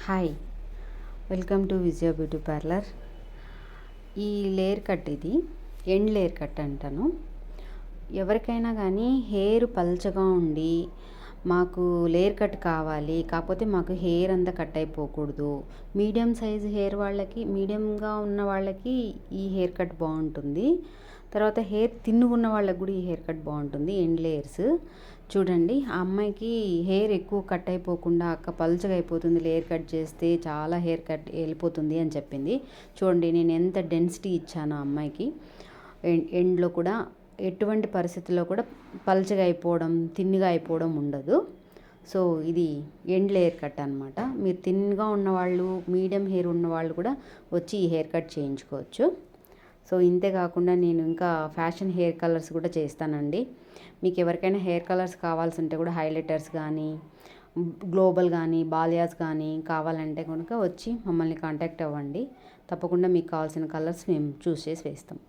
Hi, welcome to Vijaya beauty parlour. ఈ layer cut ఇది end layer cut అంటాను. ఎవరికైనా కానీ హెయిర్ పల్చగా ఉండి మాకు లేయర్ కట్ కావాలి, కాకపోతే మాకు హెయిర్ అంతా కట్ అయిపోకూడదు, మీడియం సైజ్ హెయిర్ వాళ్ళకి, మీడియంగా ఉన్న వాళ్ళకి ఈ హెయిర్ కట్ బాగుంటుంది. తర్వాత హెయిర్ తిన్నుకున్న వాళ్ళకి కూడా ఈ హెయిర్ కట్ బాగుంటుంది. ఎండ్ లేయర్స్ చూడండి, ఆ అమ్మాయికి హెయిర్ ఎక్కువ కట్ అయిపోకుండా అక్క పల్చగా అయిపోతుంది లేయర్ కట్ చేస్తే, చాలా హెయిర్ కట్ వెళ్ళిపోతుంది అని చెప్పింది. చూడండి నేను ఎంత డెన్సిటీ ఇచ్చాను ఆ అమ్మాయికి. ఎండ్లో కూడా ఎటువంటి పరిస్థితుల్లో కూడా పల్చగా అయిపోవడం, తిన్నుగా అయిపోవడం ఉండదు. సో ఇది ఎండ్ లేయర్ కట్ అనమాట. మీరు థిన్గా ఉన్నవాళ్ళు, మీడియం హెయిర్ ఉన్నవాళ్ళు కూడా వచ్చి ఈ హెయిర్ కట్ చేయించుకోవచ్చు. సో ఇంతే కాకుండా నేను ఇంకా ఫ్యాషన్ హెయిర్ కలర్స్ కూడా చేస్తానండి. మీకు ఎవరికైనా హెయిర్ కలర్స్ కావాల్సి ఉంటే కూడా హైలైటర్స్ కానీ, గ్లోబల్ కానీ, బాలియాస్ కానీ కావాలంటే కనుక వచ్చి మమ్మల్ని కాంటాక్ట్ అవ్వండి. తప్పకుండా మీకు కావాల్సిన కలర్స్ మేము చూస్ చేసి వేస్తాం.